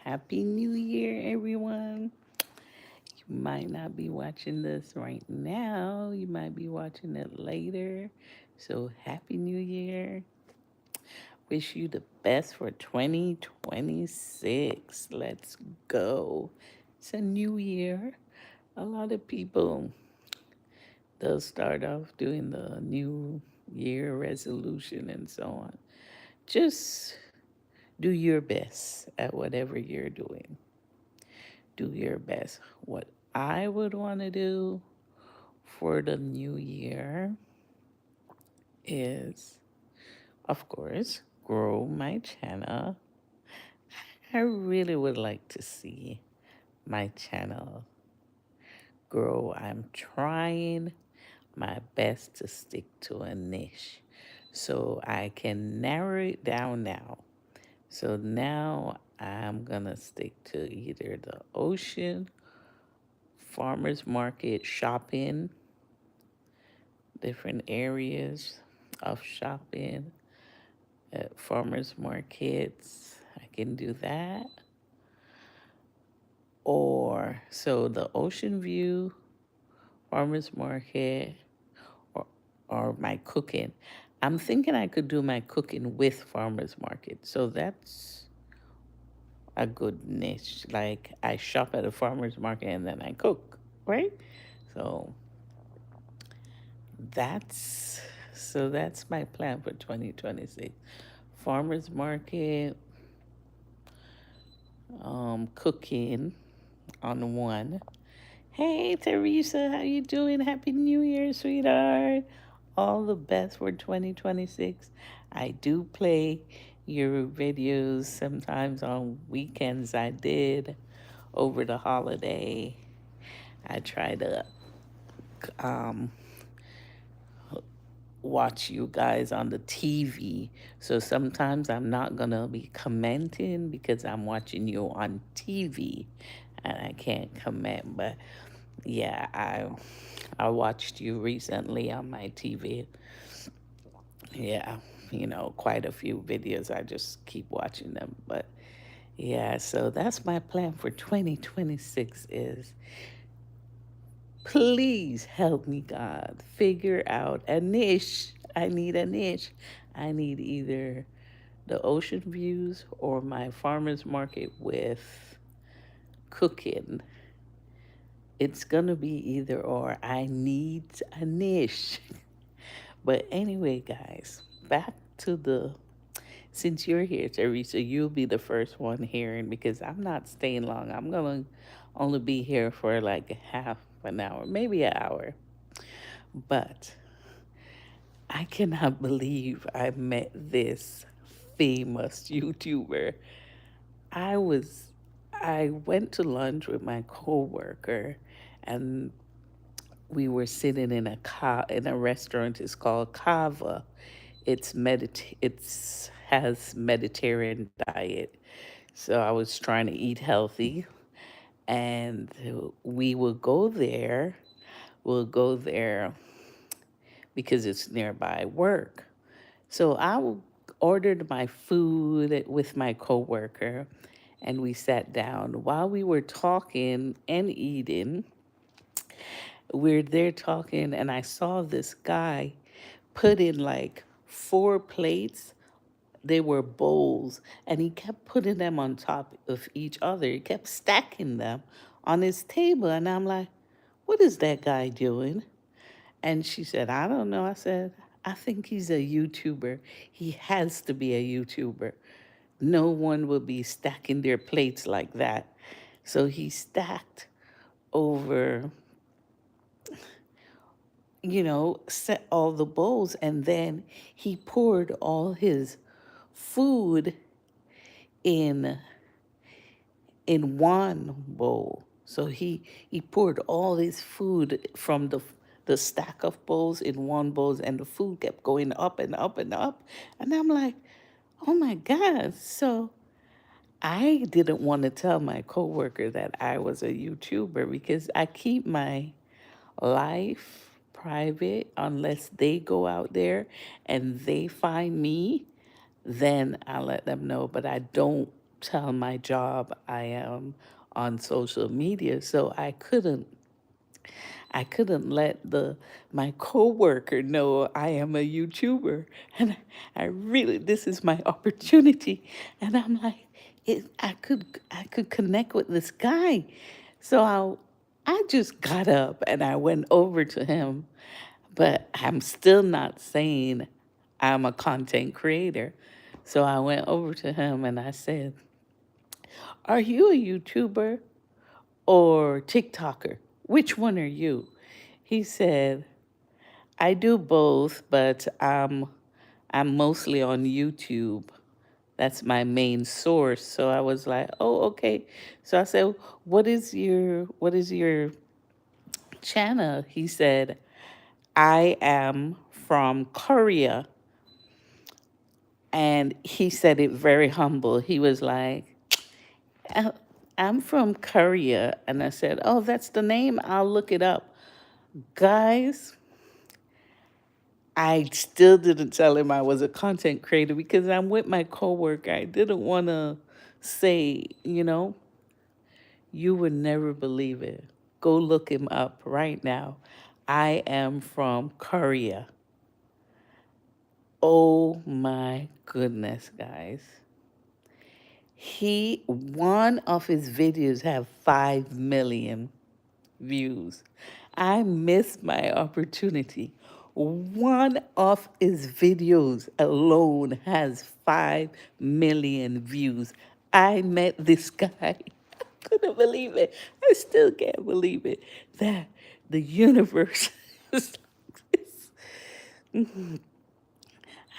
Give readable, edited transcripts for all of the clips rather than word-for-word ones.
Happy New Year, everyone. You might not be watching this right now, you might be watching it later. So, Happy New Year. Wish you the best for 2026. Let's go. It's a new year. A lot of people, they'll start off doing the new year resolution and so on. Just do your best at whatever you're doing. Do your best. What I would want to do for the new year is, of course, grow my channel. I really would like to see my channel grow. I'm trying my best to stick to a niche so I can narrow it down now. So now I'm gonna stick to either the ocean, farmers market, shopping, different areas of shopping at farmers markets. I can do that. Or so the ocean view, farmers market, or or my cooking. I'm thinking I could do my cooking with farmers market. So that's a good niche. Like I shop at a farmers market and then I cook, right? So that's that's my plan for 2026. Farmers market, cooking on one. Hey Teresa, how you doing? Happy New Year, sweetheart. All the best for 2026. I do play your videos sometimes on weekends. I did over the holiday. I try to um, watch you guys on the TV. So sometimes I'm not going to be commenting because I'm watching you on TV and I can't comment. But yeah, I watched you recently on my TV. Yeah, quite a few videos. I just keep watching them. But yeah, so that's my plan for 2026 is please help me, God, figure out a niche. I need a niche. I need either the ocean views or my farmer's market with cooking. It's going to be either or. I need a niche. But anyway, guys, back to since you're here, Teresa, you'll be the first one hearing because I'm not staying long. I'm going to only be here for like half an hour, maybe an hour. But I cannot believe I met this famous YouTuber. I was I went to lunch with my coworker and we were sitting in a restaurant. It's called Kava. It's has Mediterranean diet. So I was trying to eat healthy and we will go there. We'll go there because it's nearby work. So ordered my food with my coworker and we sat down. While we were talking and eating, we're there talking and I saw this guy put in like four plates. They were bowls and he kept putting them on top of each other. He kept stacking them on his table and I'm like, what is that guy doing? And she said, I don't know. I said, I think he's a YouTuber. He has to be a YouTuber. No one will be stacking their plates like that. So he stacked over, set all the bowls, and then he poured all his food in one bowl. So he poured all his food from the stack of bowls in one bowl, and the food kept going up and up and up. And I'm like, oh my God. So I didn't want to tell my coworker that I was a YouTuber because I keep my life private unless they go out there and they find me, then I let them know. But I don't tell my job I am on social media, so I couldn't let the my coworker know I am a YouTuber, and I really this is my opportunity, and I'm like, I could connect with this guy, so I just got up and I went over to him, but I'm still not saying I'm a content creator, so I went over to him and I said, "Are you a YouTuber or TikToker? Which one are you?" He said, I do both, but I'm mostly on YouTube. That's my main source. So I was like, "Oh, okay." So I said, "What is your channel?" He said, "I am from Korea." And he said it very humble. He was like, "Uh, I'm from Korea." And I said, "Oh, that's the name? I'll look it up." Guys, I still didn't tell him I was a content creator because I'm with my coworker. I didn't want to say, you would never believe it. Go look him up right now. I am from Korea. Oh my goodness, guys. One of his videos have 5 million views. I missed my opportunity. One of his videos alone has 5 million views. I met this guy. I couldn't believe it. I still can't believe it. That the universe is like this.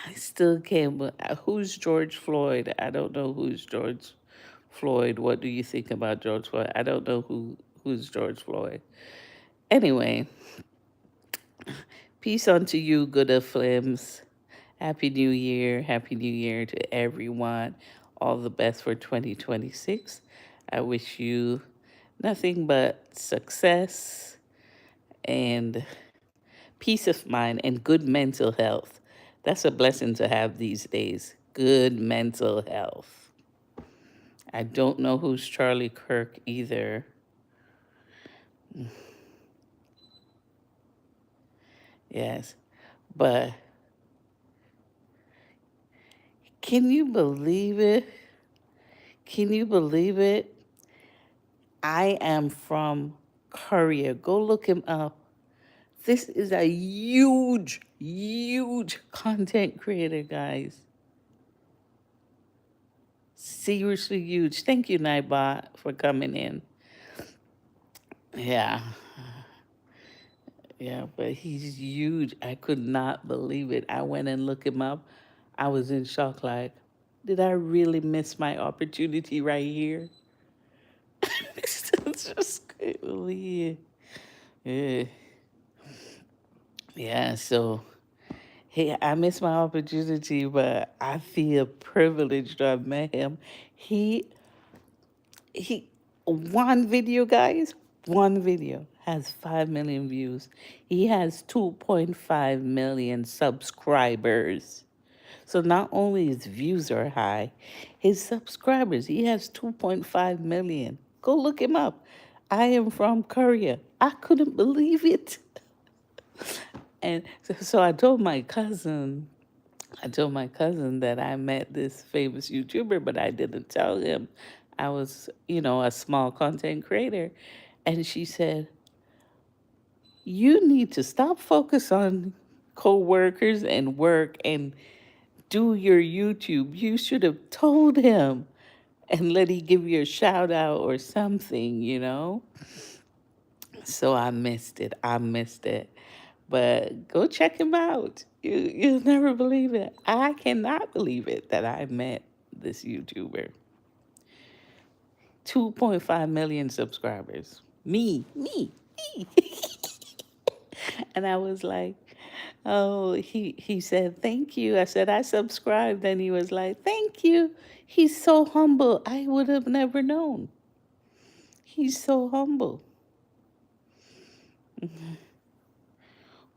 I still can't. Who's George Floyd? I don't know who's George Floyd. What do you think about George Floyd? I don't know who's George Floyd. Anyway, peace unto you, good of flames. Happy New Year. Happy New Year to everyone. All the best for 2026. I wish you nothing but success and peace of mind and good mental health. That's a blessing to have these days. Good mental health. I don't know who's Charlie Kirk either. Yes. But can you believe it? Can you believe it? I am from Korea. Go look him up. This is a huge, huge content creator, guys. Seriously huge. Thank you, Nightbot, for coming in. Yeah, yeah, but he's huge. I could not believe it. I went and looked him up. I was in shock, like, did I really miss my opportunity right here? Just couldn't believe it. Yeah, so hey, I missed my opportunity, but I feel privileged to have met him. He he one video, guys, one video has 5 million views. He has 2.5 million subscribers. So not only his views are high, his subscribers, he has 2.5 million. Go look him up. I am from Korea. I couldn't believe it. And so I told my cousin that I met this famous YouTuber, but I didn't tell him I was, a small content creator. And she said, "You need to stop focus on coworkers and work and do your YouTube. You should have told him and let he give you a shout out or something." So I missed it. I missed it. But go check him out. You'll never believe it. I cannot believe it that I met this YouTuber. 2.5 million subscribers. Me. And I was like, oh, he said, thank you. I said, I subscribed. And he was like, thank you. He's so humble. I would have never known. He's so humble.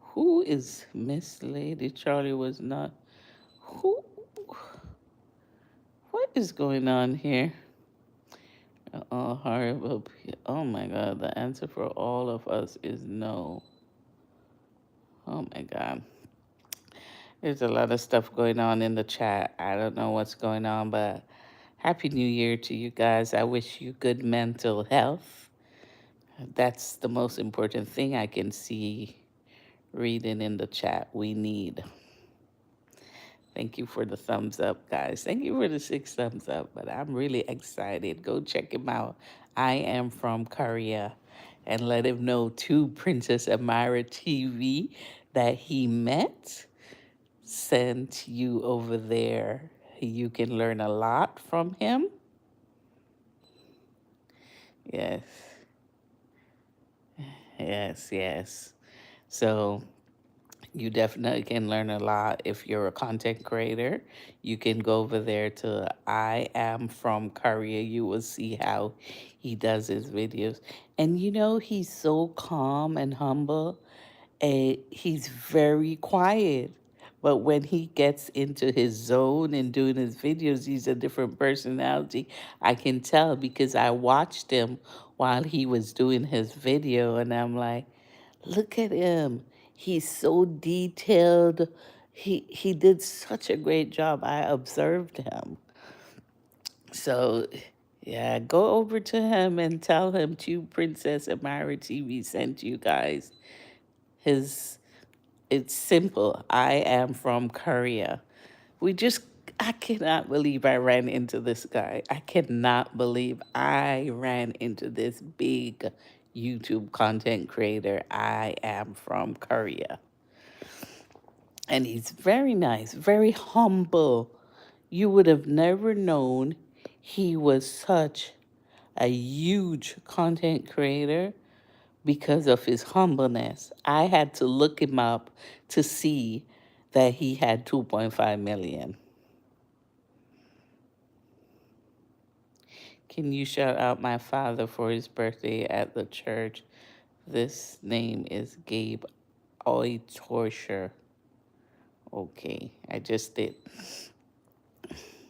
Who is Miss Lady Charlie was not? Who? What is going on here? Oh, horrible. Oh my God. The answer for all of us is no. Oh my God. There's a lot of stuff going on in the chat. I don't know what's going on, but Happy New Year to you guys. I wish you good mental health. That's the most important thing I can see reading in the chat. We need. Thank you for the thumbs up, guys. Thank you for the 6 thumbs up. But I'm really excited. Go check him out. I am from Korea. And let him know to Princess Amira TV that he met, sent you over there. You can learn a lot from him. Yes, yes. So you definitely can learn a lot if you're a content creator. You can go over there to I Am From Korea. You will see how he does his videos. And you know, he's so calm and humble. He's very quiet. But when he gets into his zone and doing his videos, he's a different personality. I can tell because I watched him while he was doing his video, and I'm like, look at him. He's so detailed. He did such a great job. I observed him. So yeah, go over to him and tell him to Princess Amira TV sent you guys. His It's simple. I am from Korea. We just I cannot believe I ran into this guy. I cannot believe I ran into this big YouTube content creator. I am from Korea. And he's very nice, very humble. You would have never known he was such a huge content creator because of his humbleness. I had to look him up to see that he had 2.5 million. Can you shout out my father for his birthday at the church? This name is Gabe Oitorsher. Okay, I just did.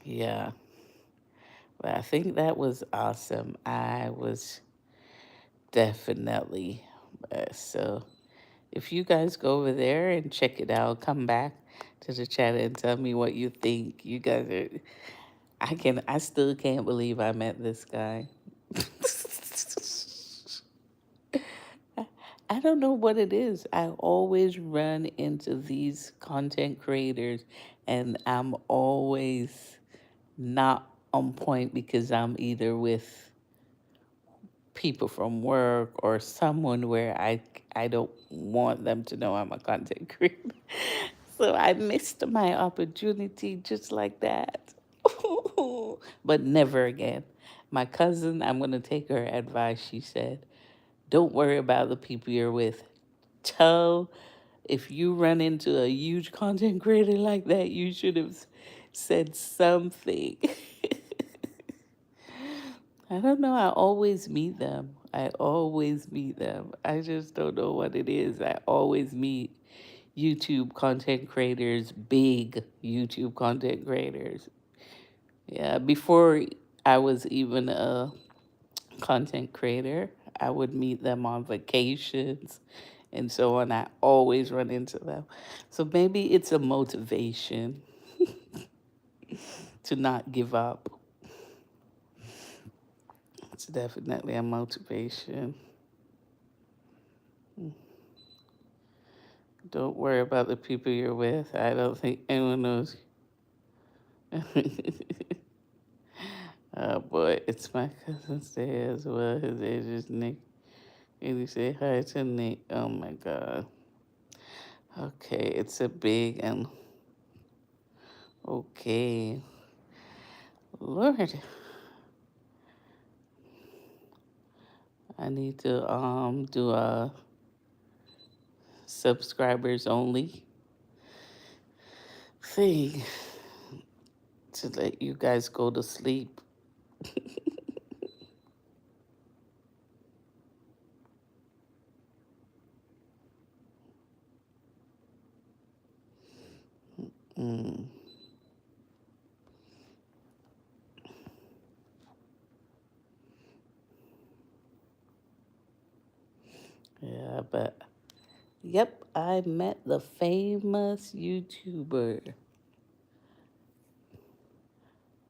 Yeah, but I think that was awesome. I was definitely so. If you guys go over there and check it out, come back to the chat and tell me what you think. You guys are, I still can't believe I met this guy. I don't know what it is. I always run into these content creators and I'm always not on point because I'm either with people from work or someone where I don't want them to know I'm a content creator. So I missed my opportunity just like that. But never again. My cousin, I'm going to take her advice. She said, don't worry about the people you're with. Tell if you run into a huge content creator like that, you should have said something. I don't know. I always meet them. I always meet them. I just don't know what it is. I always meet YouTube content creators, big YouTube content creators. Yeah, before I was even a content creator, I would meet them on vacations and so on. I always run into them. So maybe it's a motivation to not give up. It's definitely a motivation. Don't worry about the people you're with. I don't think anyone knows. Oh boy, it's my cousin's day as well. His age is Nick. Can you say hi to Nick? Oh my God. Okay, it's a big and okay. Lord, I need to do a subscribers only thing to let you guys go to sleep. Mm. But yep, I met the famous YouTuber.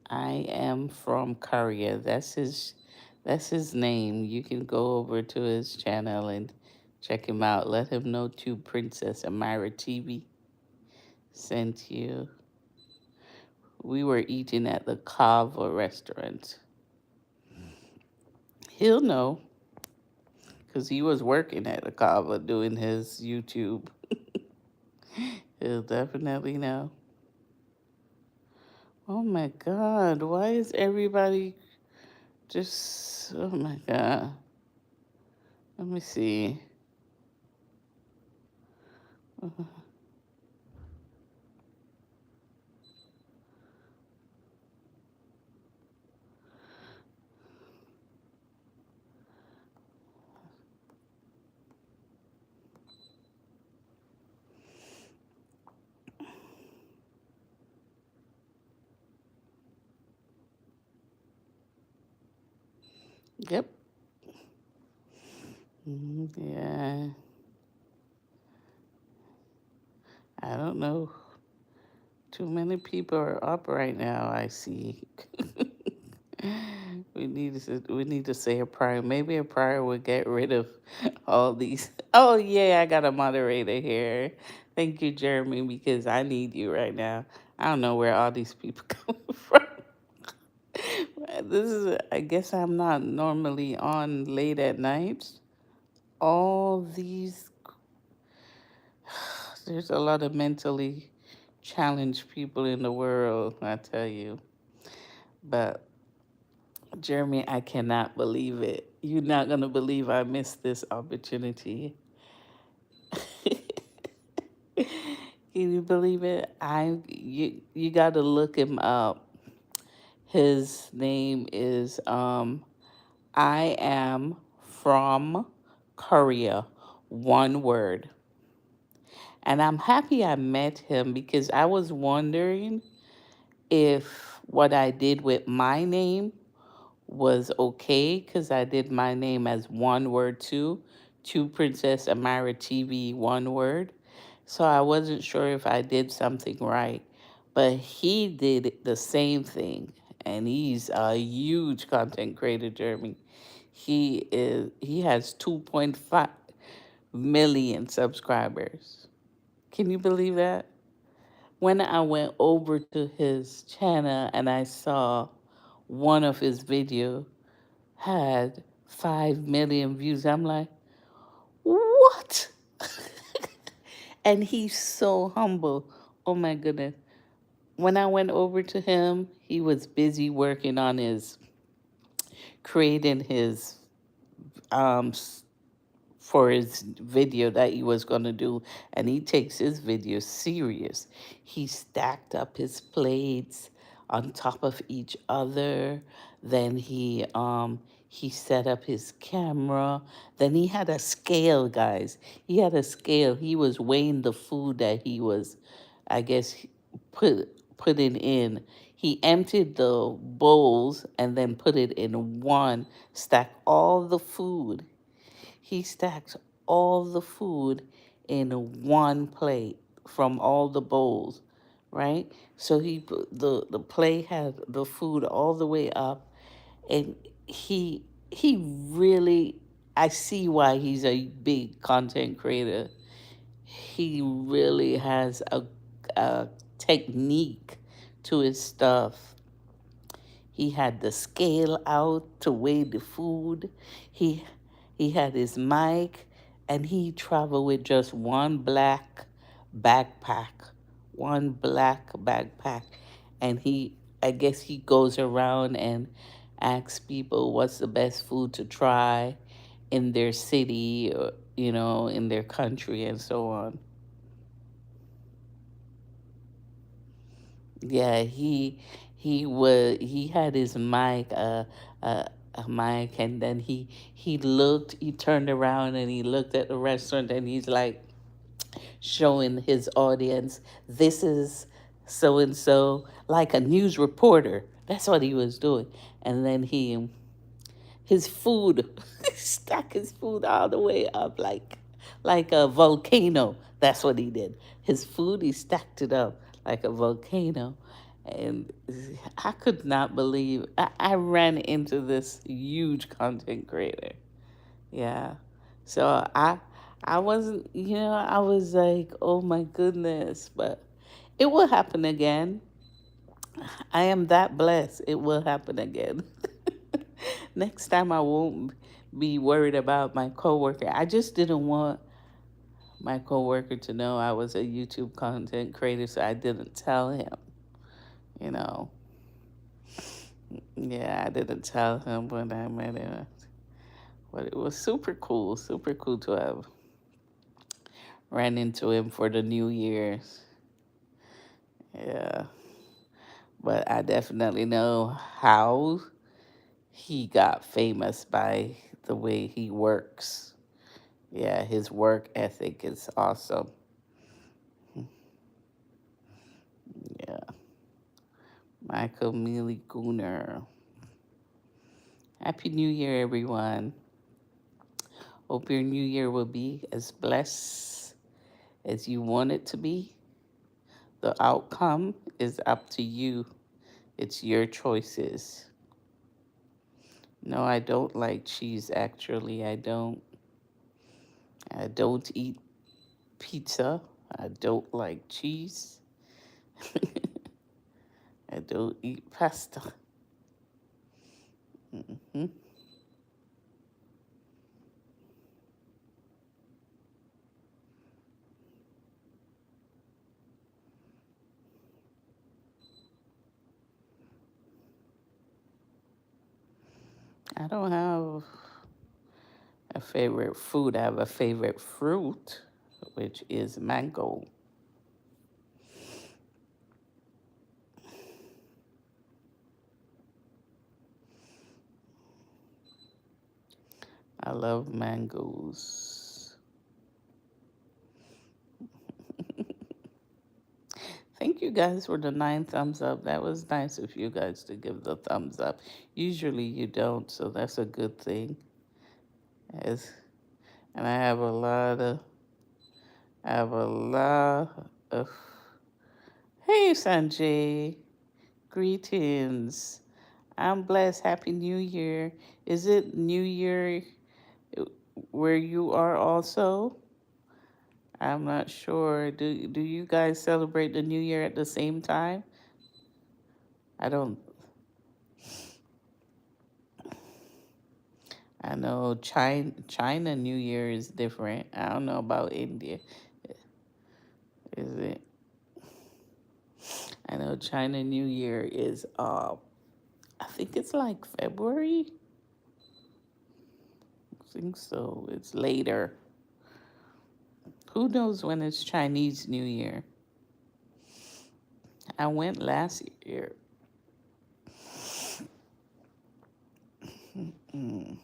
I am from Korea. That's his name. You can go over to his channel and check him out. Let him know too Princess Amira TV sent you. We were eating at the Kava restaurant. He'll know because he was working at the Kava doing his YouTube. He'll definitely know. Oh my God, why is everybody just, oh my God. Let me see. Yep. Yeah, I don't know. Too many people are up right now, I see. We need to say a prayer. Maybe a prayer would get rid of all these. Oh yeah, I got a moderator here. Thank you, Jeremy, because I need you right now. I don't know where all these people come from. I guess I'm not normally on late at night. All these, there's a lot of mentally challenged people in the world, I tell you. But Jeremy, I cannot believe it. You're not gonna believe I missed this opportunity. Can you believe it? You got to look him up. His name is I am from Korea, one word. And I'm happy I met him because I was wondering if what I did with my name was okay because I did my name as one word too. To Princess Amira TV, one word. So I wasn't sure if I did something right. But he did the same thing. And he's a huge content creator, Jeremy. He has 2.5 million subscribers. Can you believe that? When I went over to his channel and I saw one of his videos had 5 million views, I'm like, what? And he's so humble. Oh my goodness. When I went over to him, he was busy working on creating his um, for his video that he was going to do, and he takes his video serious. He stacked up his plates on top of each other. Then he set up his camera. Then he had a scale, guys. He had a scale. He was weighing the food that he was, I guess, putting in. He emptied the bowls and then put it in one, stacked all the food. He stacked all the food in one plate from all the bowls, right? So the plate had the food all the way up, and he really, I see why he's a big content creator. He really has a technique to his stuff. He had the scale out to weigh the food. He he had his mic, and he traveled with just one black backpack. One black backpack. And I guess he goes around and asks people what's the best food to try in their city or, in their country and so on. Yeah, he had his mic, a mic, and then he turned around and he looked at the restaurant and he's like showing his audience, this is so and so, like a news reporter. That's what he was doing. And then his food, he stuck his food all the way up, like like a volcano. That's what he did. His food, he stacked it up like a volcano. And I could not believe I ran into this huge content creator. Yeah. So I wasn't, I was like, oh my goodness, but it will happen again. I am that blessed. It will happen again. Next time I won't be worried about my coworker. I just didn't want my coworker to know I was a YouTube content creator, so I didn't tell him, you know. Yeah, I didn't tell him when I met him. But it was super cool to have ran into him for the New Year's. Yeah. But I definitely know how he got famous by the way he works. Yeah, his work ethic is awesome. Yeah. Michael Mealy Gooner. Happy New Year, everyone. Hope your new year will be as blessed as you want it to be. The outcome is up to you. It's your choices. No, I don't like cheese actually. I don't. I don't eat pizza. I don't like cheese. I don't eat pasta. Hmm. I don't have a favorite food. I have a favorite fruit, which is mango. I love mangoes. Thank you guys for the 9 thumbs up. That was nice of you guys to give the thumbs up. Usually you don't, so that's a good thing. As, and I have a lot of, hey Sanjay, greetings. I'm blessed. Happy New Year. Is it New Year where you are also? I'm not sure. Do you guys celebrate the New Year at the same time? I don't. I know China New Year is different. I don't know about India. Is it? I know China New Year is I think it's like February. I think so. It's later. Who knows when it's Chinese New Year? I went last year. Mm.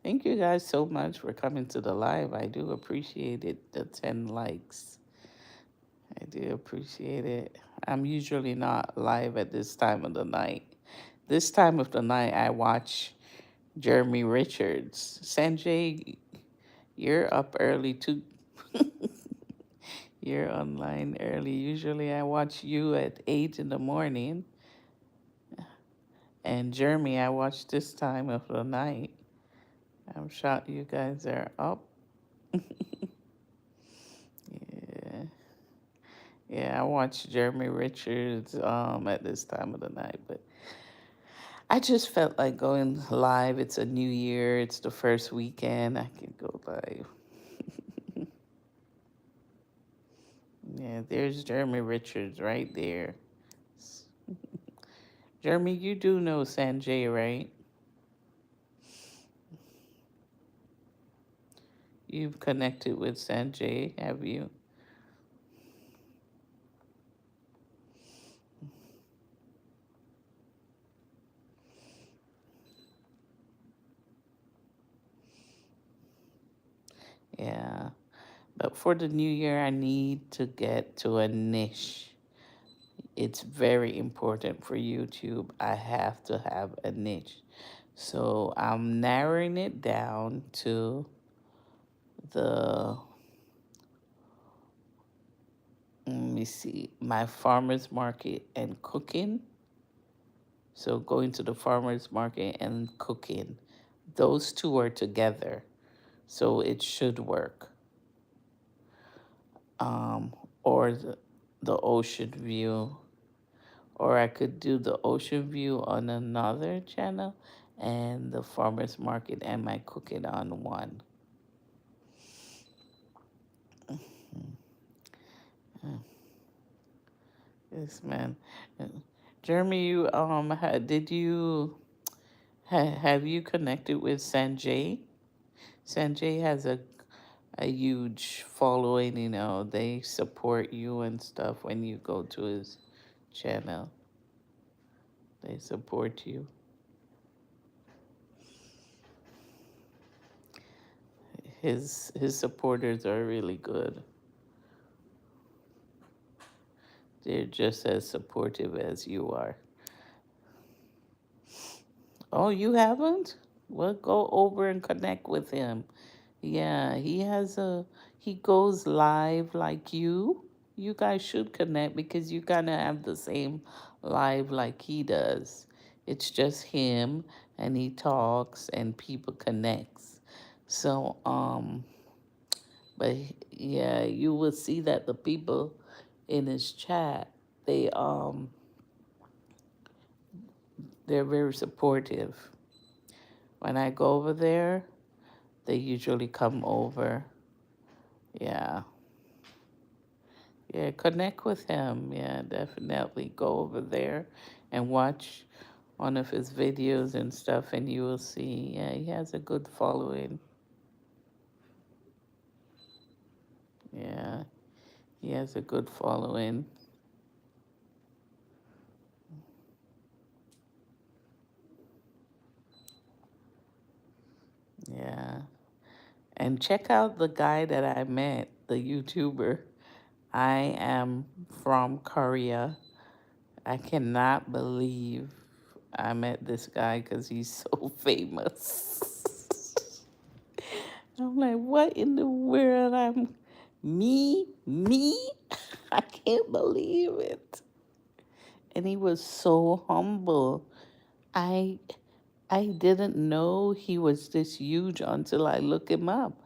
Thank you guys so much for coming to the live. I do appreciate it. The 10 likes. I do appreciate it. I'm usually not live at this time of the night. This time of the night, I watch Jeremy Richards. Sanjay, you're up early too. You're online early. Usually, I watch you at 8 in the morning. And Jeremy, I watch this time of the night. I'm shocked you guys are up. Yeah. Yeah, I watch Jeremy Richards at this time of the night, but I just felt like going live. It's a new year. It's the first weekend. I can go live. Yeah, there's Jeremy Richards right there. Jeremy, you do know Sanjay, right? You've connected with Sanjay, have you? Yeah. But for the new year, I need to get to a niche. It's very important for YouTube. I have to have a niche. So I'm narrowing it down to the let me see, my farmers market and cooking. So going to the farmers market and cooking, those two are together. So it should work. Um, or the ocean view. Or I could do the ocean view on another channel and the farmers market and my cooking on one. Yes, man. Uh, Jeremy, you did you have you connected with Sanjay? Sanjay has a huge following. They support you and stuff when you go to his channel. They support you. His supporters are really good. They're just as supportive as you are. Oh, you haven't? Well, go over and connect with him. Yeah, he goes live like you. You guys should connect because you kind of have the same live like he does. It's just him and he talks and people connects. So, but yeah, you will see that the people in his chat, they they're very supportive. When I go over there, they usually come over. Yeah. Yeah, connect with him. Yeah, definitely go over there and watch one of his videos and stuff, and you will see. Yeah, he has a good following. Yeah, he has a good following. Yeah. And check out the guy that I met, the YouTuber. I am from Korea. I cannot believe I met this guy because he's so famous. I'm like, what in the world? Me? I can't believe it. And he was so humble. I I didn't know he was this huge until I looked him up.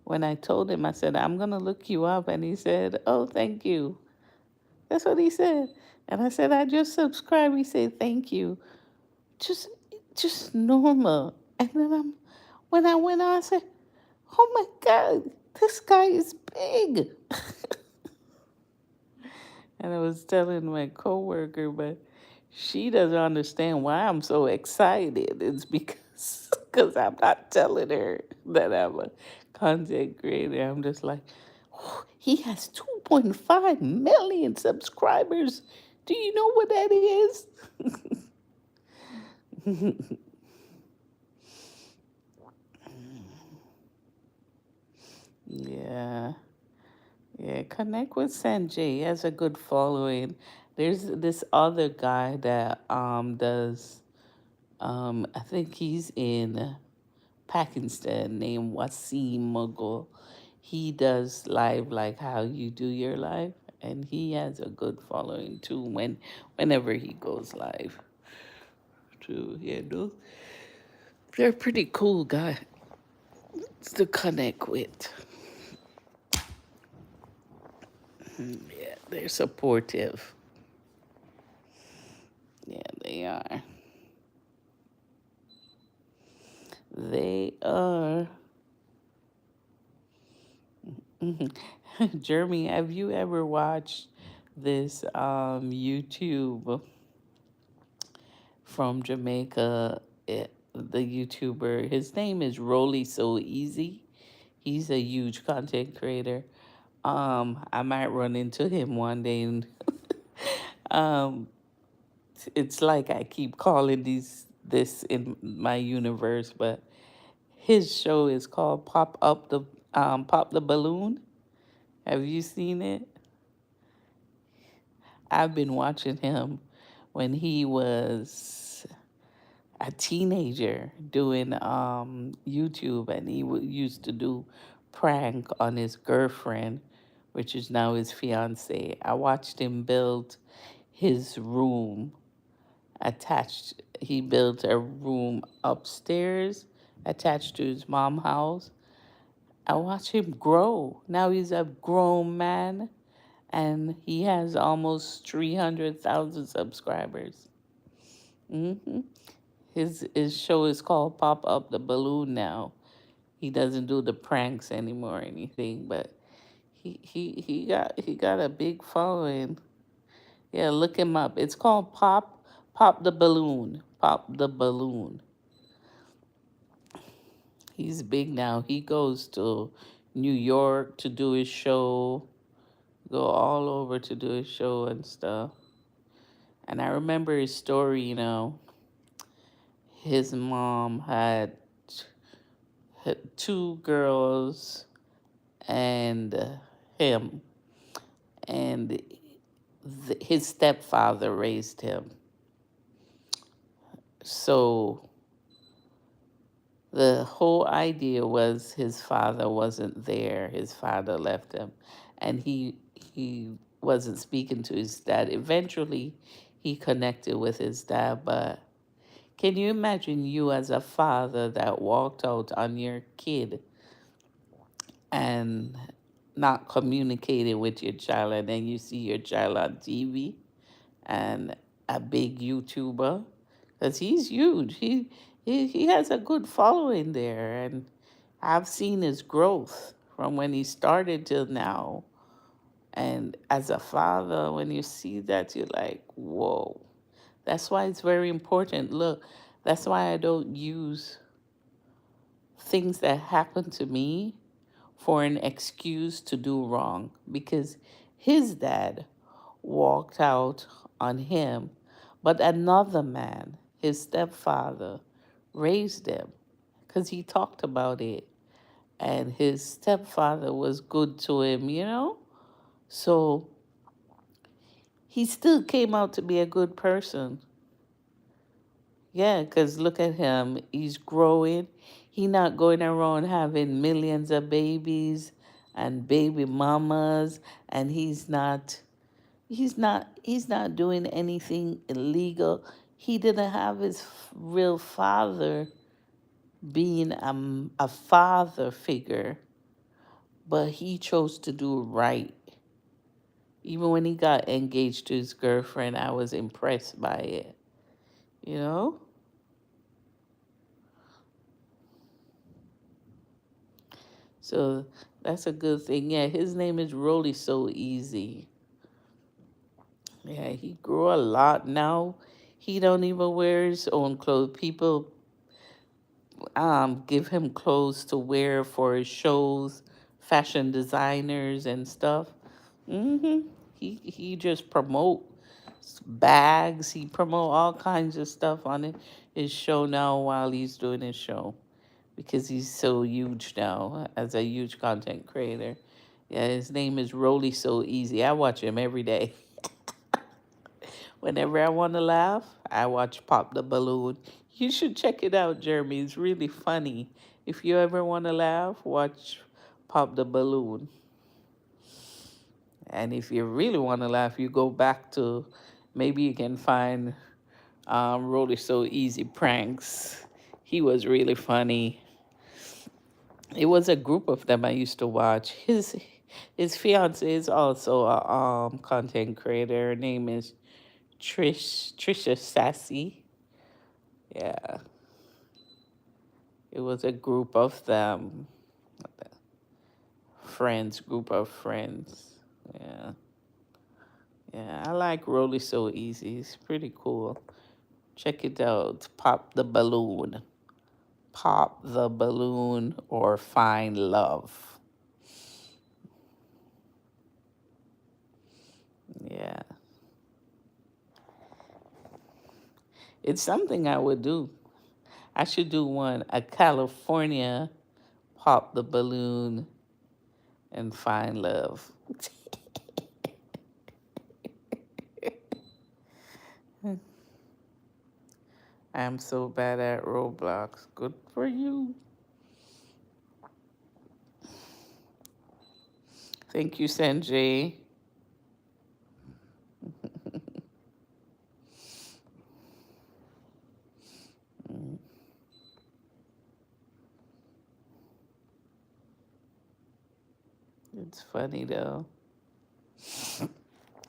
When I told him, I said, I'm gonna look you up, and he said, oh, thank you. That's what he said. And I said, I just subscribed. He said, thank you. Just just normal. And then when I went on, I said, oh my God, this guy is big. And I was telling my coworker, but she doesn't understand why I'm so excited. It's because cause I'm not telling her that I'm a content creator. I'm just like, "Oh, he has 2.5 million subscribers. Do you know what that is?" Yeah. Yeah, connect with Sanjay. He has a good following. There's this other guy that does I think he's in Pakistan named Wasim Mughal. He does live like how you do your live, and he has a good following too whenever he goes live too. Yeah, they're pretty cool guys to connect with. Yeah, they're supportive. Yeah, they are. They are. Jeremy, have you ever watched this YouTube from Jamaica? The YouTuber, his name is Rolly So Easy. He's a huge content creator. I might run into him one day, and um, it's like I keep calling this in my universe, but his show is called Pop the Balloon. Have you seen it? I've been watching him when he was a teenager doing YouTube, and he used to do prank on his girlfriend, which is now his fiance. I watched him build his room attached. He built a room upstairs attached to his mom's house. I watched him grow. Now he's a grown man and he has almost 300,000 subscribers. hmm his show is called Pop Up the Balloon now. He doesn't do the pranks anymore or anything, but he got a big following. Yeah, look him up. It's called Pop the Balloon. Pop the Balloon. He's big now. He goes to New York to do his show, go all over to do his show and stuff. And I remember his story, his mom had two girls and him, and his stepfather raised him. So the whole idea was his father wasn't there. His father left him, and he wasn't speaking to his dad. Eventually, he connected with his dad, but can you imagine you as a father that walked out on your kid and not communicating with your child, and then you see your child on TV and a big YouTuber? Because he's huge. He has a good following there, and I've seen his growth from when he started till now. And as a father, when you see that, you're like, whoa. That's why it's very important. Look, that's why I don't use things that happen to me for an excuse to do wrong, because his dad walked out on him, but another man, his stepfather, raised him because he talked about it, and his stepfather was good to him. So he still came out to be a good person. Yeah, because look at him. He's growing. He's not going around having millions of babies and baby mamas, and he's not doing anything illegal. He didn't have his real father being a father figure, but he chose to do right. Even when he got engaged to his girlfriend, I was impressed by it. You know? So that's a good thing. Yeah, his name is Rolly So Easy. Yeah, he grew a lot now. He don't even wear his own clothes. People give him clothes to wear for his shows, fashion designers and stuff. He just promote bags. He promote all kinds of stuff on his show now while he's doing his show, because he's so huge now as a huge content creator. Yeah, his name is Rolly So Easy. I watch him every day. Whenever I want to laugh, I watch Pop the Balloon. You should check it out, Jeremy. It's really funny. If you ever want to laugh, watch Pop the Balloon. And if you really want to laugh, you go back to, maybe you can find Rolly So Easy pranks. He was really funny. It was a group of them I used to watch. His fiance is also a content creator. Her name is Trisha Sassy. Yeah, it was a group of them, group of friends. Yeah, yeah. I like Rolly So Easy. It's pretty cool. Check it out. Pop the Balloon. Pop the Balloon or Find Love. Yeah, it's something I would do. I should do one, a California Pop the Balloon and Find Love. I'm so bad at Roblox. Good for you. Thank you, Sanjay. It's funny though.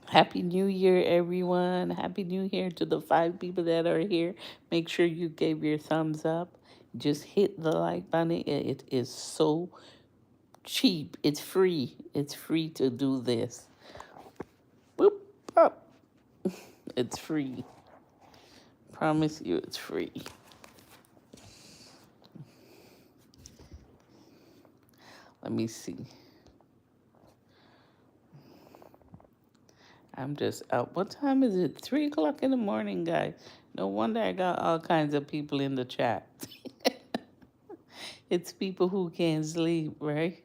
Happy New Year, everyone. Happy New Year to the 5 people that are here. Make sure you gave your thumbs up. Just hit the like button. It is so cheap. It's free. It's free to do this. Boop, pop. It's free. Promise you it's free. Let me see. I'm just out. What time is it? 3 o'clock in the morning, guys. No wonder I got all kinds of people in the chat. It's people who can't sleep, right?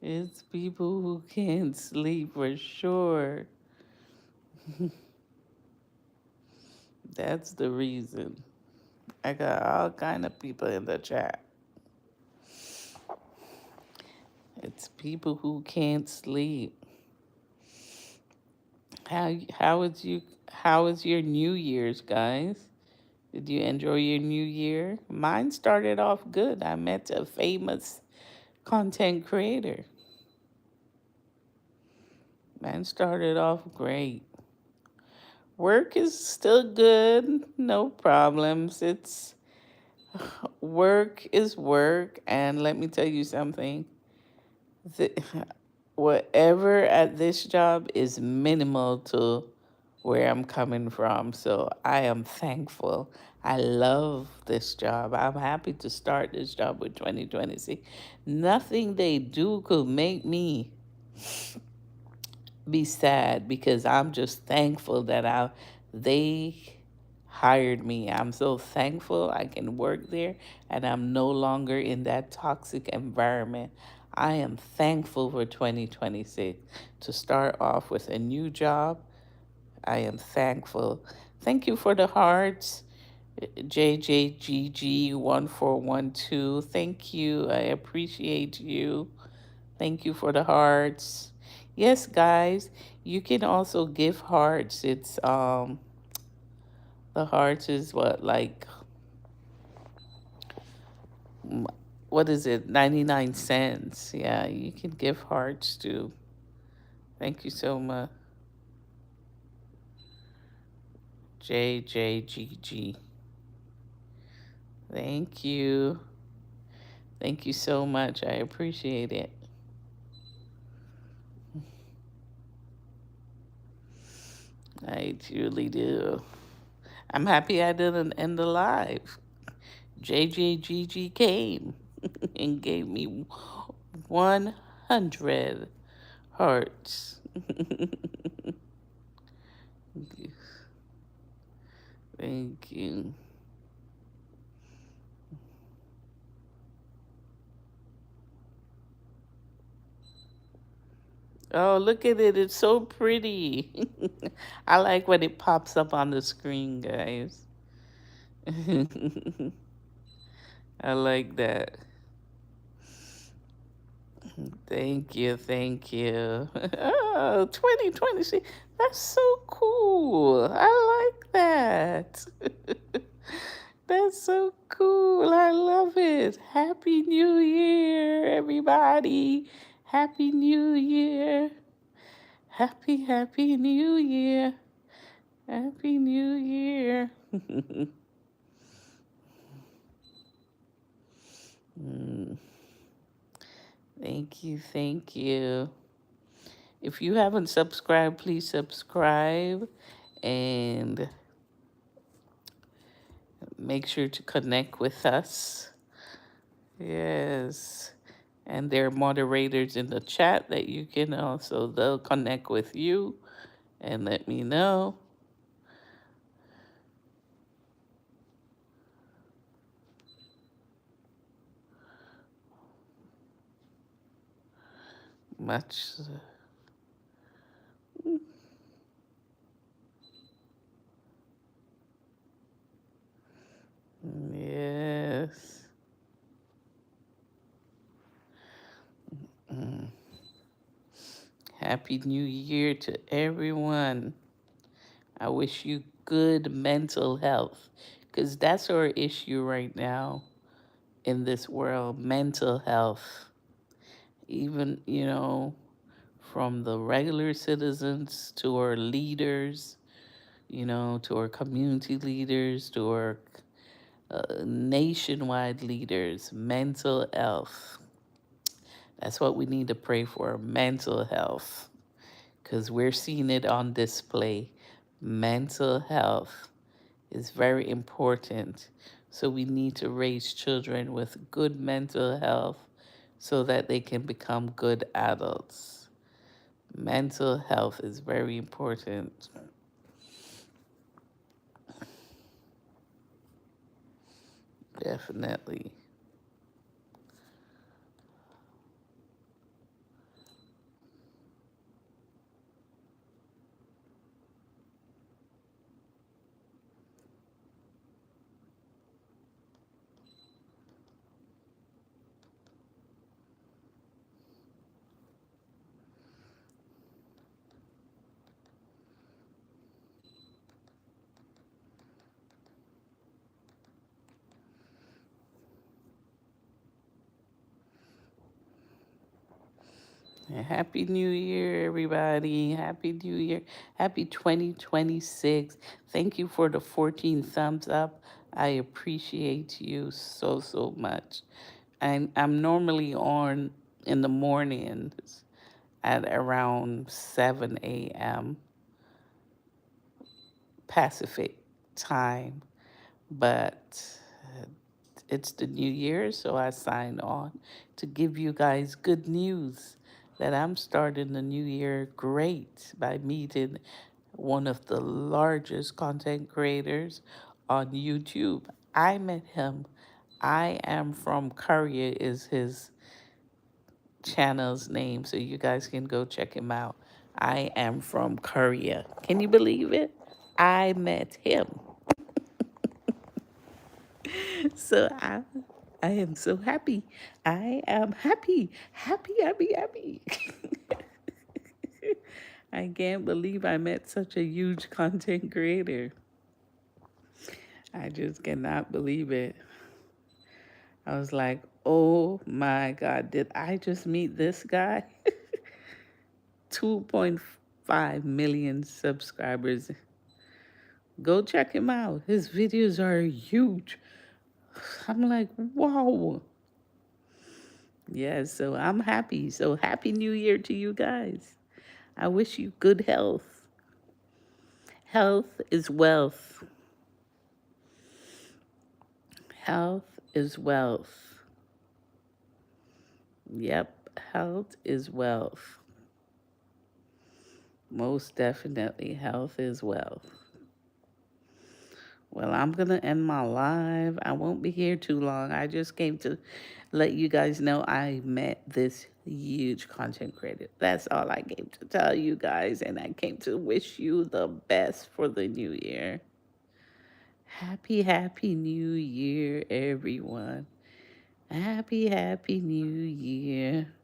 It's people who can't sleep for sure. That's the reason. I got all kind of people in the chat. It's people who can't sleep. How is your New Year's, guys? Did you enjoy your New Year? Mine started off good. I met a famous content creator. Mine started off great. Work is still good, no problems. It's work is work, and let me tell you something. The, whatever at this job is minimal to where I'm coming from. So I am thankful. I love this job. I'm happy to start this job with 2026. Nothing they do could make me be sad because I'm just thankful that they hired me. I'm so thankful I can work there and I'm no longer in that toxic environment. I am thankful for 2026 to start off with a new job. I am thankful. Thank you for the hearts. JJGG1412. Thank you. I appreciate you. Thank you for the hearts. Yes, guys, you can also give hearts. It's the hearts is what, like, what is it? 99 cents. Yeah, you can give hearts too. Thank you so much. JJGG. Thank you. Thank you so much. I appreciate it. I truly do. I'm happy I didn't end the live. JJGG came and gave me 100 hearts. Thank you. Oh, look at it. It's so pretty. I like when it pops up on the screen, guys. I like that. Thank you, thank you. Oh, 2026. That's so cool. I like that. That's so cool. I love it. Happy New Year, everybody. Happy New Year. Happy New Year. Happy New Year. Mm, thank you, thank you. If you haven't subscribed, please subscribe and make sure to connect with us. Yes. And there are moderators in the chat that you can also, they'll connect with you and let me know. Much. Yes. Happy New Year to everyone. I wish you good mental health because that's our issue right now in this world, mental health. Even, from the regular citizens to our leaders, to our community leaders, to our nationwide leaders, mental health. That's what we need to pray for, mental health, because we're seeing it on display. Mental health is very important. So we need to raise children with good mental health so that they can become good adults. Mental health is very important. Definitely. And Happy New Year, everybody. Happy New Year. Happy 2026. Thank you for the 14 thumbs up. I appreciate you so, so much. I'm normally on in the mornings at around 7 a.m. Pacific time, but it's the new year, so I signed on to give you guys good news that I'm starting the new year great by meeting one of the largest content creators on YouTube. I met him. I am from Korea is his channel's name, so you guys can go check him out. I am from Korea. Can you believe it? I met him. So I am so happy. I am happy, happy, happy, happy. I can't believe I met such a huge content creator. I just cannot believe it. I was like, oh my God, did I just meet this guy? 2.5 million subscribers. Go check him out. His videos are huge. I'm like, wow. Yeah, so I'm happy. So happy New Year to you guys. I wish you good health. Health is wealth. Health is wealth. Yep, health is wealth. Most definitely, health is wealth. Well, I'm going to end my live. I won't be here too long. I just came to let you guys know I met this huge content creator. That's all I came to tell you guys. And I came to wish you the best for the new year. Happy, happy new year, everyone. Happy, happy new year.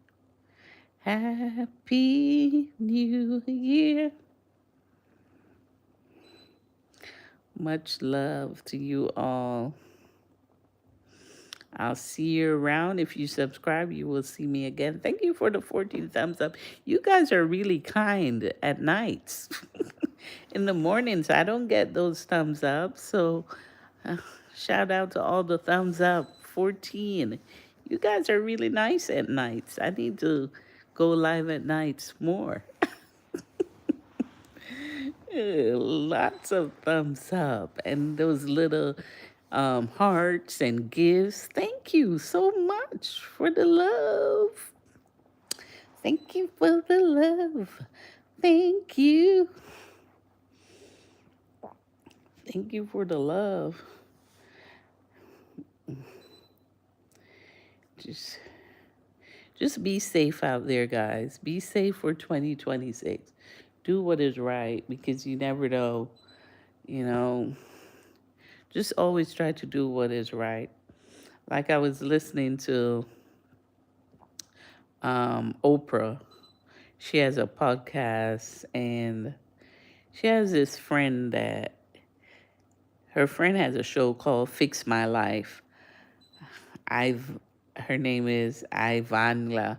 Happy new year. Much love to you all. I'll see you around. If you subscribe, you will see me again. Thank you for the 14 thumbs up. You guys are really kind at nights. In the mornings, I don't get those thumbs up. So uh, shout out to all the thumbs up. 14. You guys are really nice at nights. I need to go live at nights more. Lots of thumbs up and those little hearts and gifts. Thank you so much for the love. Thank you for the love. Thank you. Thank you for the love. Just just be safe out there, guys. Be safe for 2026. Do what is right because you never know, you know. Just always try to do what is right. Like I was listening to Oprah. She has a podcast, and she has this friend that her friend has a show called Fix My Life. I've Her name is Ivania,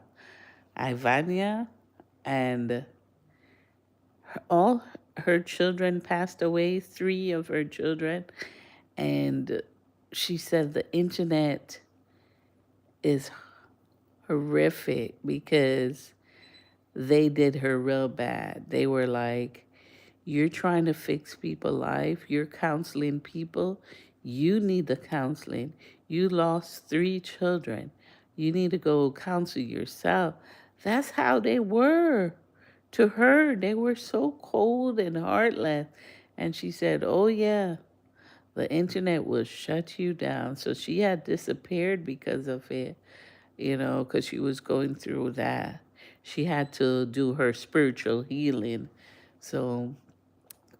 and all her children passed away, three of her children, and she said the internet is horrific because they did her real bad. They were like, you're trying to fix people's life, you're counseling people, you need the counseling. You lost three children. You need to go counsel yourself. That's how they were to her. They were so cold and heartless. And she said, oh, yeah, the internet will shut you down. So she had disappeared because of it, because she was going through that. She had to do her spiritual healing. So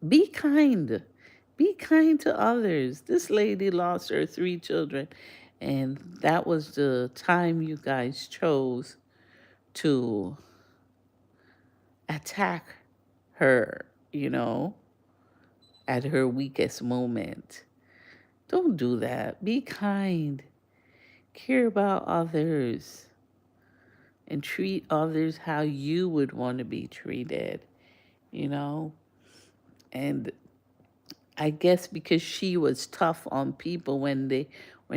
be kind. Be kind to others. This lady lost her three children, and that was the time you guys chose to attack her, at her weakest moment. Don't do that. Be kind. Care about others and treat others how you would want to be treated, you know? And I guess because she was tough on people when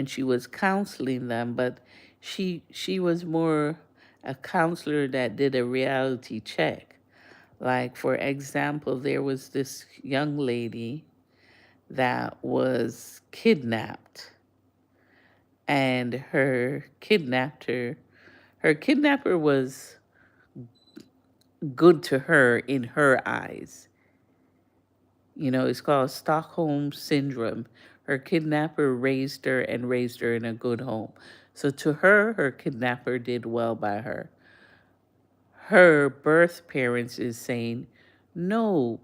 she was counseling them, but she was more a counselor that did a reality check. Like, for example, there was this young lady that was kidnapped, and her kidnapper was good to her in her eyes. It's called Stockholm Syndrome. Her kidnapper raised her and raised her in a good home. So to her, her kidnapper did well by her. Her birth parents is saying, no,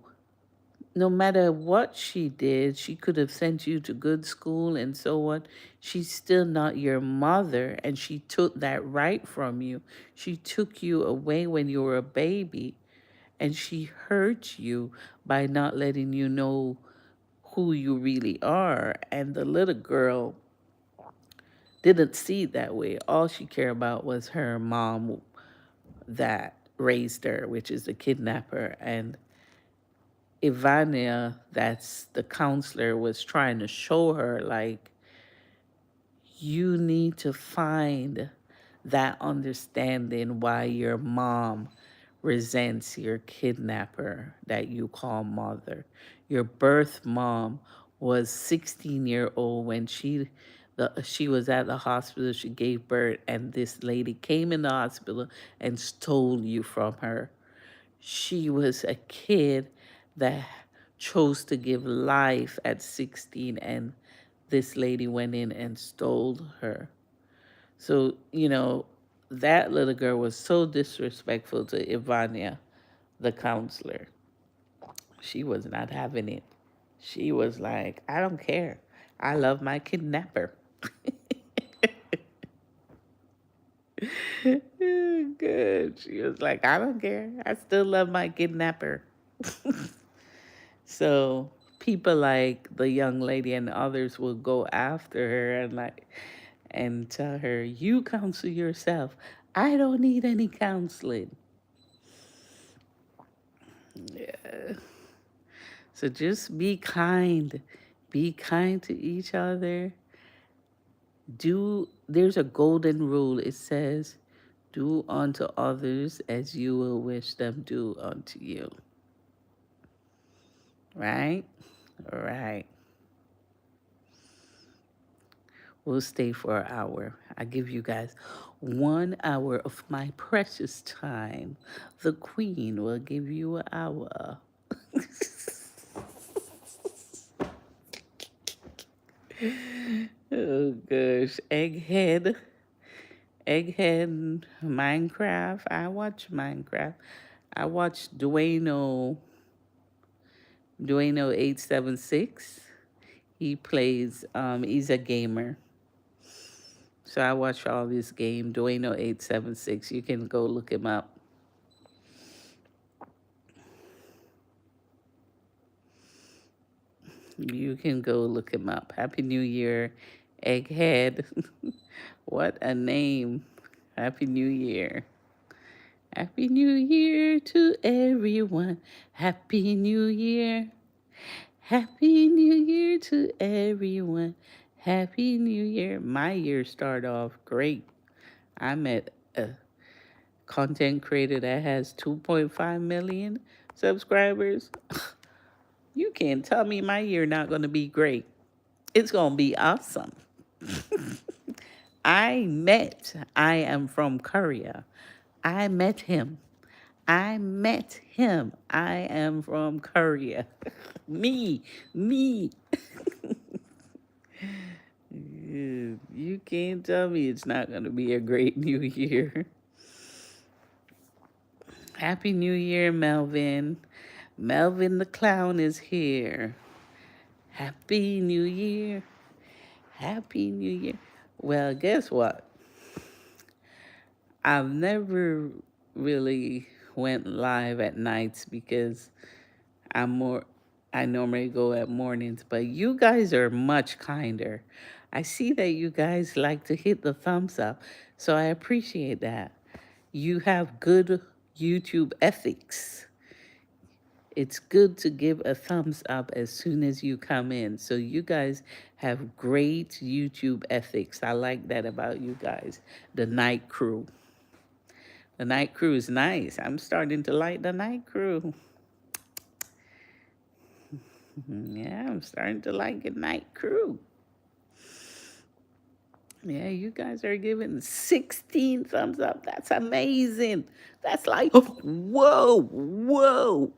no matter what she did, she could have sent you to good school and so on. She's still not your mother, and she took that right from you. She took you away when you were a baby, and she hurt you by not letting you know who you really are. And the little girl didn't see it that way. All she cared about was her mom that raised her, which is the kidnapper. And Ivania, that's the counselor, was trying to show her, like, you need to find that understanding why your mom resents your kidnapper that you call mother. Your birth mom was 16-year-old when she was at the hospital. She gave birth, and this lady came in the hospital and stole you from her. She was a kid that chose to give life at 16, and this lady went in and stole her. So, that little girl was so disrespectful to Ivania, the counselor. She was not having it. She was like, I don't care. I love my kidnapper. Good. She was like, I don't care. I still love my kidnapper. So people like the young lady and others will go after her and tell her, you counsel yourself. I don't need any counseling. Yeah. So just be kind. Be kind to each other. There's a golden rule. It says, do unto others as you will wish them do unto you. Right? All right. We'll stay for an hour. I give you guys 1 hour of my precious time. The queen will give you an hour. Oh gosh. Egghead, Minecraft. I watch Minecraft. I watch Dueno876. He plays, he's a gamer. So I watch all this game, Dueno876. You can go look him up. You can go look him up. Happy New Year, Egghead. What a name. Happy New Year. Happy New Year to everyone. Happy New Year. Happy New Year to everyone. Happy New Year. My year started off great. I met a content creator that has 2.5 million subscribers. You can't tell me my year not going to be great. It's going to be awesome. I am from Korea. I met him. I met him. I am from Korea. me, me. You can't tell me it's not going to be a great new year. Happy New Year, Melvin. Melvin the clown is here. Happy New Year. Happy New Year. Well, guess what? I've never really went live at nights because I'm more I normally go at mornings, but you guys are much kinder. I see that you guys like to hit the thumbs up, so I appreciate that. You have good YouTube ethics. It's good to give a thumbs up as soon as you come in. So you guys have great YouTube ethics. I like that about you guys. The night crew. The night crew is nice. I'm starting to like the night crew. Yeah, I'm starting to like the night crew. Yeah, you guys are giving 16 thumbs up. That's amazing. That's like, whoa, whoa.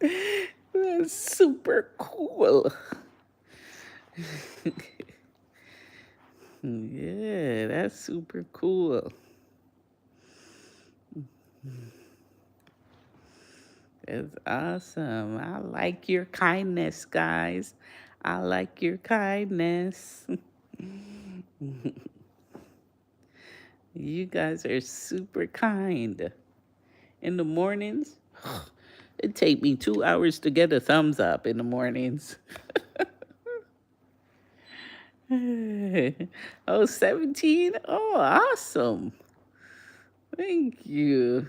That's super cool. Yeah, that's super cool. It's awesome. I like your kindness, guys. I like your kindness. You guys are super kind. In the mornings, it take me 2 hours to get a thumbs up in the mornings. Oh, 17? Oh, awesome. Thank you.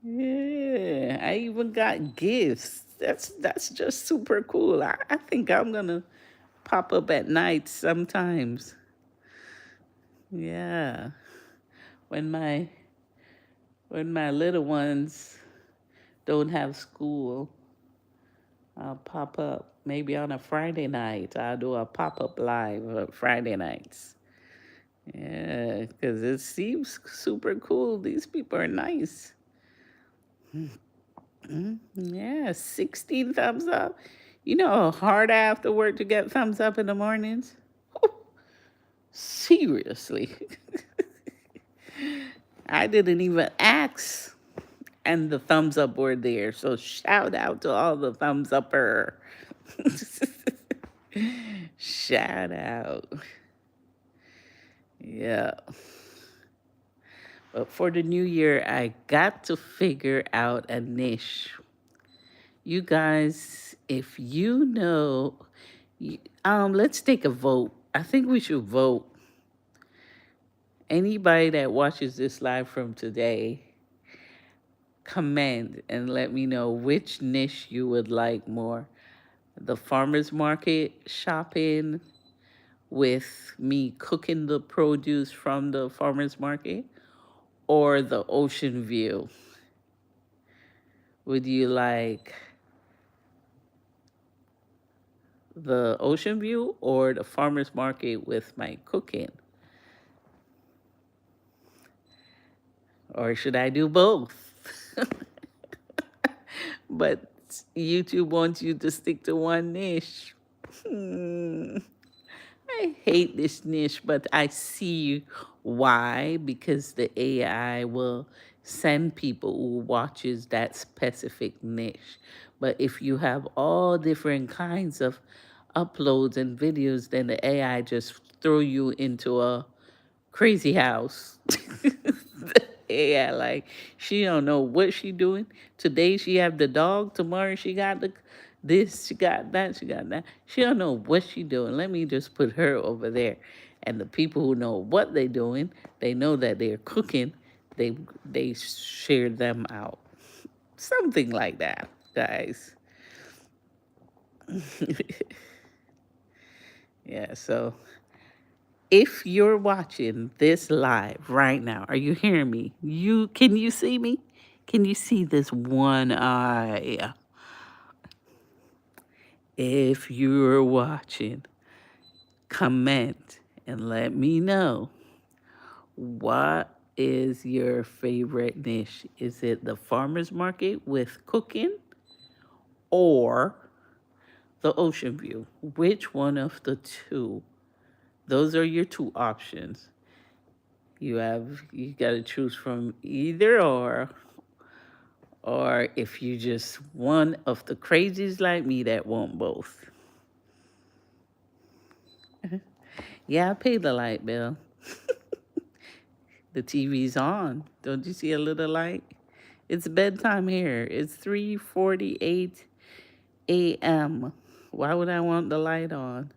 Yeah, I even got gifts. That's just super cool. I think I'm gonna pop up at night sometimes. Yeah. When my when my little ones don't have school, I'll pop up. Maybe on a Friday night. I'll do a pop-up live on Friday nights. Yeah, because it seems super cool. These people are nice. Yeah, 16 thumbs up. You know how hard I have to work to get thumbs up in the mornings? Seriously. I didn't even ask, and the thumbs up were there. So shout out to all the thumbs upper. Shout out. Yeah. But for the new year, I got to figure out a niche. You guys, if you know, let's take a vote. I think we should vote. Anybody that watches this live from today, comment and let me know which niche you would like more. The farmer's market shopping with me cooking the produce from the farmer's market, or the ocean view. Would you like the ocean view or the farmer's market with my cooking? Or should I do both? But YouTube wants you to stick to one niche. I hate this niche, but I see why, because the AI will send people who watches that specific niche. But if you have all different kinds of uploads and videos, then the AI just throw you into a crazy house. Yeah, like she don't know what she doing. Today she have the dog. Tomorrow she got the this. She got that. She got that. She don't know what she doing. Let me just put her over there. And the people who know what they doing, they know that they're cooking. They they share them out. Something like that, guys. Yeah. So if you're watching this live right now, are you hearing me? You can you see me? Can you see this one eye? If you're watching, comment and let me know, what is your favorite niche? Is it the farmer's market with cooking or the ocean view? Which one of the two? Those are your two options. You got to choose from either or if you just one of the crazies like me that want both. Yeah, I pay the light bill. The TV's on. Don't you see a little light? It's bedtime here. It's 3:48 a.m. Why would I want the light on?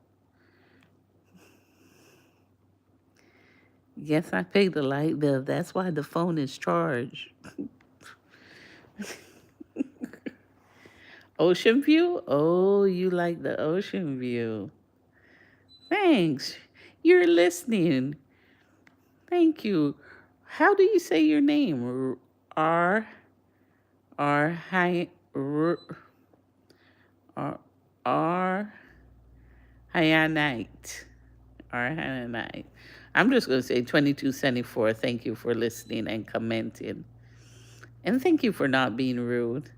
Yes, I pay the light bill. That's why the phone is charged. Ocean view? Oh, you like the ocean view. Thanks. You're listening. Thank you. How do you say your name? R R Hi R R R Hyanite. R Hyanite. I'm just gonna say 2274. Thank you for listening and commenting. And thank you for not being rude.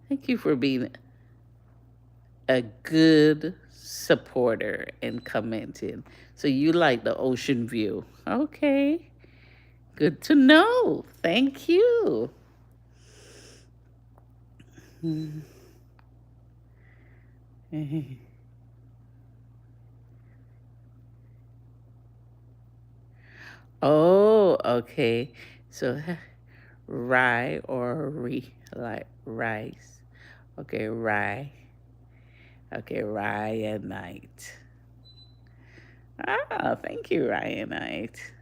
Thank you for being a good supporter and commenting. So you like the ocean view. Okay. Good to know. Thank you. Oh, okay. So rye or like rice. Okay, rye. Okay, rye at night. Ah, thank you, Ryan Knight.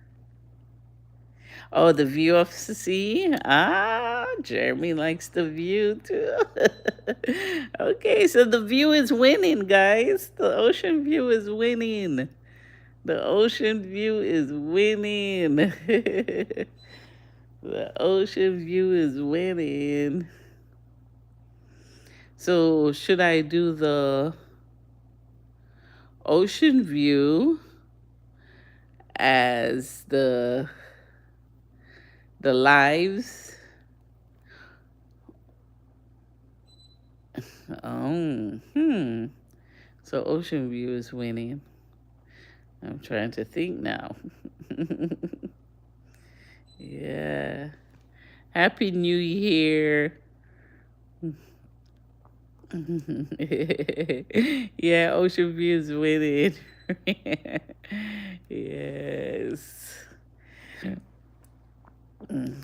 Oh, the view of the sea. Ah, Jeremy likes the view too. Okay, so the view is winning, guys. The ocean view is winning. The ocean view is winning. The ocean view is winning. So, should I do the ocean view as the lives? Oh, So ocean view is winning. I'm trying to think now. Yeah. Happy New Year. Yeah, ocean view is winning. Yes.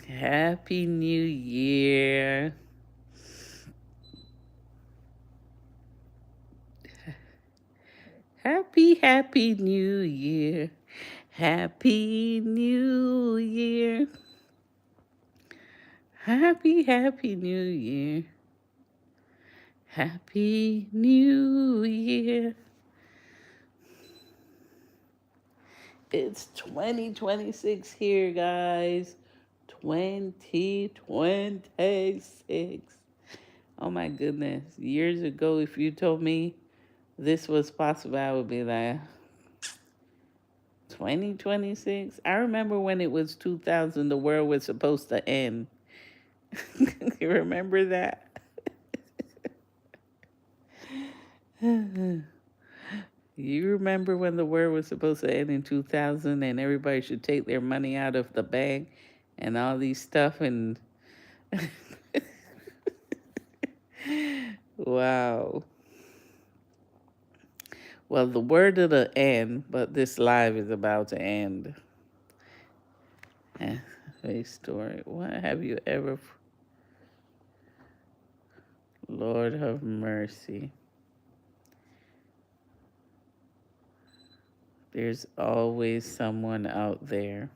Happy New Year. Happy New Year. Happy New Year. Happy New Year. Happy New Year. It's 2026 here, guys. 2026. Oh my goodness. Years ago, if you told me this was possible, I would be like, 2026? I remember when it was 2000, the world was supposed to end. You remember that? You remember when the world was supposed to end in 2000 and everybody should take their money out of the bank and all these stuff and wow. Well, the word of the end, but this live is about to end. Eh, a story. What have you ever? Lord have mercy. There's always someone out there.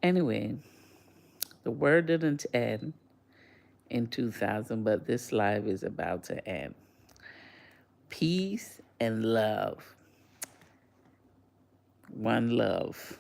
Anyway, the world didn't end in 2000, but this life is about to end. Peace and love. One love.